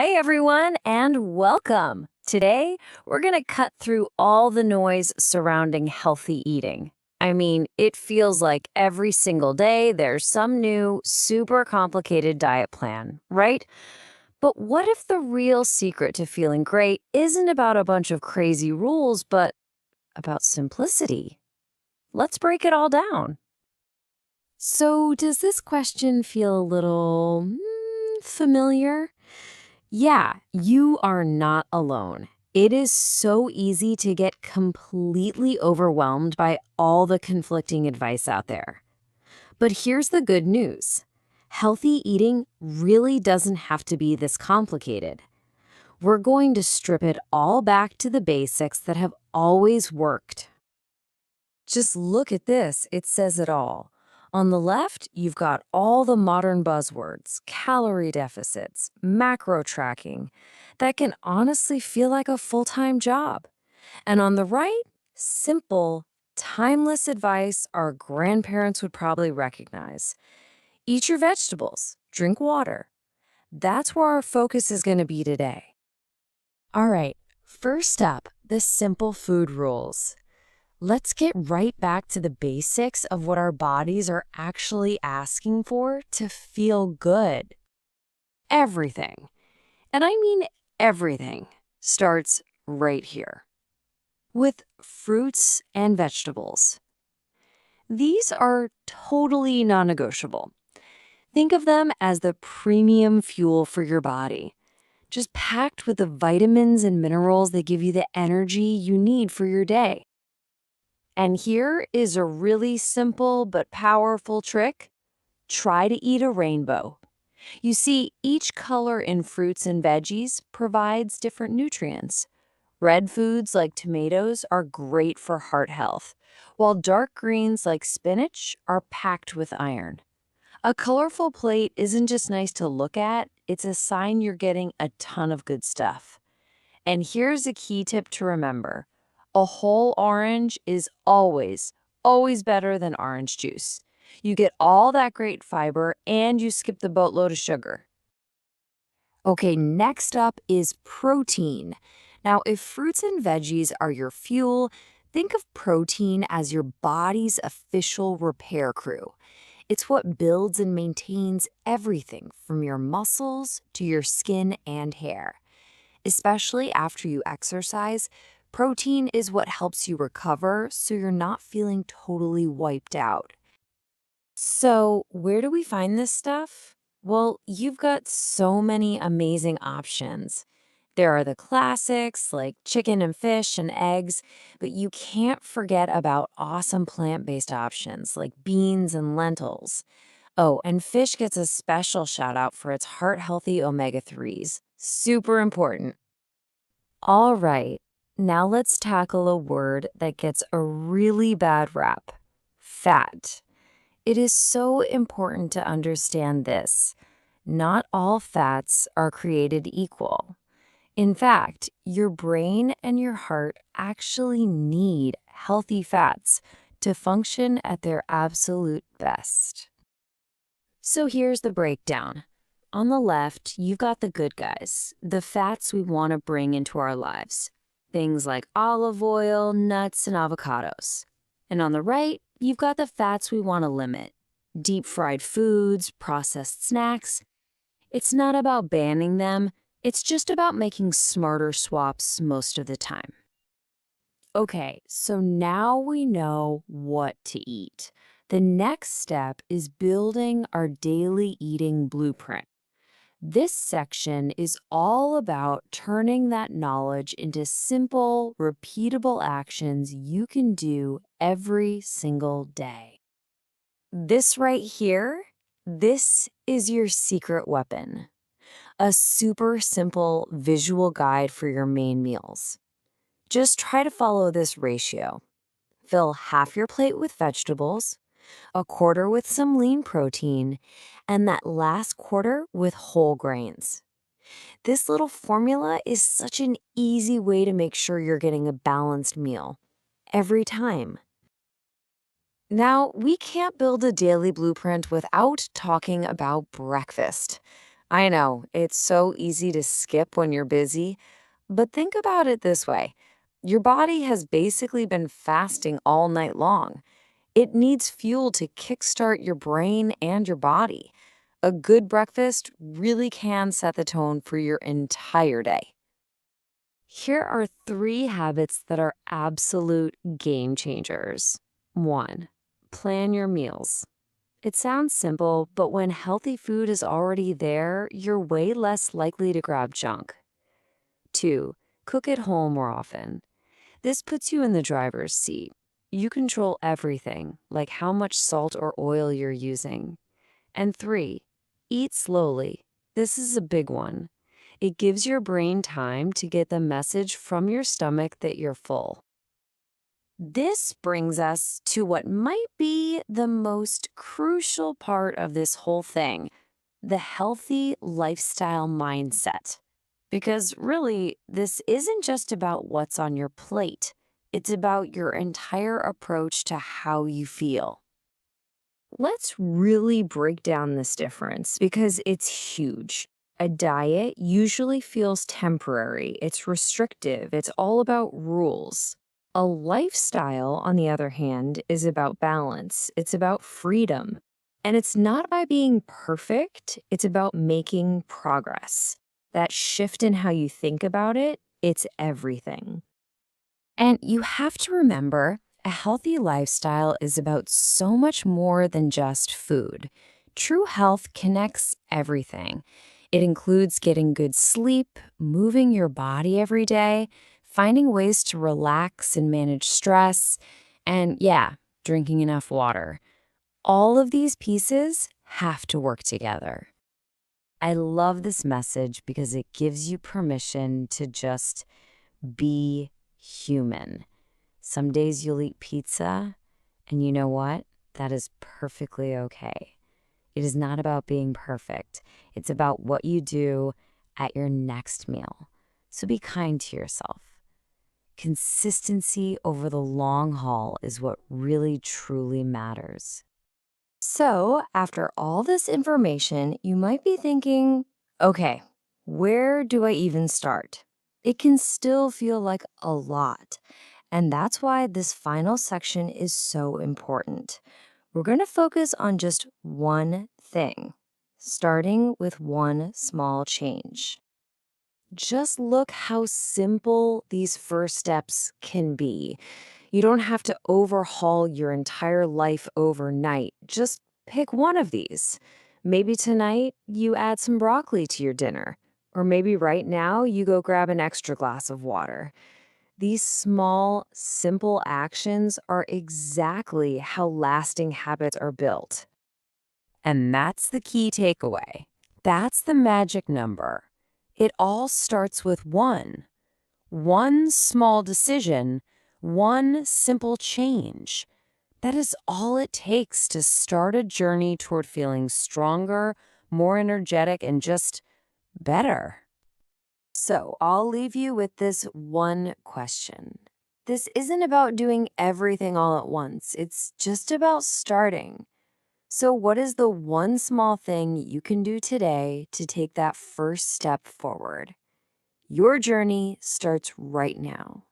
Hi, everyone, and welcome. Today, we're going to cut through all the noise surrounding healthy eating. I mean, it feels like every single day there's some new, super complicated diet plan, right? But what if the real secret to feeling great isn't about a bunch of crazy rules, but about simplicity? Let's break it all down. So, does this question feel a little familiar? Yeah, you are not alone. It is so easy to get completely overwhelmed by all the conflicting advice out there. But here's the good news. Healthy eating really doesn't have to be this complicated. We're going to strip it all back to the basics that have always worked. Just look at this, it says it all. On the left, you've got all the modern buzzwords, calorie deficits, macro tracking, that can honestly feel like a full-time job. And on the right, simple, timeless advice our grandparents would probably recognize. Eat your vegetables, drink water. That's where our focus is going to be today. All right, first up, the simple food rules. Let's get right back to the basics of what our bodies are actually asking for to feel good. Everything, and I mean everything, starts right here with fruits and vegetables. These are totally non-negotiable. Think of them as the premium fuel for your body, just packed with the vitamins and minerals that give you the energy you need for your day. And here is a really simple but powerful trick. Try to eat a rainbow. You see, each color in fruits and veggies provides different nutrients. Red foods like tomatoes are great for heart health, while dark greens like spinach are packed with iron. A colorful plate isn't just nice to look at, it's a sign you're getting a ton of good stuff. And here's a key tip to remember. A whole orange is always better than orange juice. You get all that great fiber and you skip the boatload of sugar. Okay, next up is protein. Now, if fruits and veggies are your fuel, think of protein as your body's official repair crew. It's what builds and maintains everything from your muscles to your skin and hair. Especially after you exercise, protein is what helps you recover so you're not feeling totally wiped out. So, where do we find this stuff? Well, you've got so many amazing options. There are the classics like chicken and fish and eggs, but you can't forget about awesome plant-based options like beans and lentils. Oh, and fish gets a special shout out for its heart-healthy omega-3s. Super important. All right, now let's tackle a word that gets a really bad rap: fat. It is so important to understand this. Not all fats are created equal. In fact, your brain and your heart actually need healthy fats to function at their absolute best. So here's the breakdown. On the left, you've got the good guys, the fats we want to bring into our lives. Things like olive oil, nuts, and avocados. And on the right, you've got the fats we want to limit. Deep fried foods, processed snacks. It's not about banning them, it's just about making smarter swaps most of the time. Okay, so now we know what to eat. The next step is building our daily eating blueprint. This section is all about turning that knowledge into simple, repeatable actions you can do every single day. This right here, this is your secret weapon. A super simple visual guide for your main meals. Just try to follow this ratio. Fill half your plate with vegetables, a quarter with some lean protein, and that last quarter with whole grains. This little formula is such an easy way to make sure you're getting a balanced meal every time. Now, we can't build a daily blueprint without talking about breakfast. I know, it's so easy to skip when you're busy, but think about it this way. Your body has basically been fasting all night long. It needs fuel to kickstart your brain and your body. A good breakfast really can set the tone for your entire day. Here are three habits that are absolute game changers. 1. Plan your meals. It sounds simple, but when healthy food is already there, you're way less likely to grab junk. 2. Cook at home more often. This puts you in the driver's seat. You control everything, like how much salt or oil you're using. And 3. Eat slowly. This is a big one. It gives your brain time to get the message from your stomach that you're full. This brings us to what might be the most crucial part of this whole thing, the healthy lifestyle mindset. Because really, this isn't just about what's on your plate. It's about your entire approach to how you feel. Let's really break down this difference because it's huge. A diet usually feels temporary, it's restrictive, it's all about rules. A lifestyle, on the other hand, is about balance, it's about freedom. And it's not by being perfect, it's about making progress. That shift in how you think about it, it's everything. And you have to remember, a healthy lifestyle is about so much more than just food. True health connects everything. It includes getting good sleep, moving your body every day, finding ways to relax and manage stress, and yeah, drinking enough water. All of these pieces have to work together. I love this message because it gives you permission to just be human. Some days you'll eat pizza, and you know what? That is perfectly okay. It is not about being perfect. It's about what you do at your next meal. So be kind to yourself. Consistency over the long haul is what really truly matters. So, after all this information, you might be thinking, okay, where do I even start? It can still feel like a lot. And that's why this final section is so important. We're going to focus on just one thing, starting with one small change. Just look how simple these first steps can be. You don't have to overhaul your entire life overnight. Just pick one of these. Maybe tonight you add some broccoli to your dinner, or maybe right now you go grab an extra glass of water. These small, simple actions are exactly how lasting habits are built. And that's the key takeaway. That's the magic number. It all starts with one. One small decision, one simple change. That is all it takes to start a journey toward feeling stronger, more energetic, and just better. So I'll leave you with this one question. This isn't about doing everything all at once. It's just about starting. So what is the one small thing you can do today to take that first step forward? Your journey starts right now.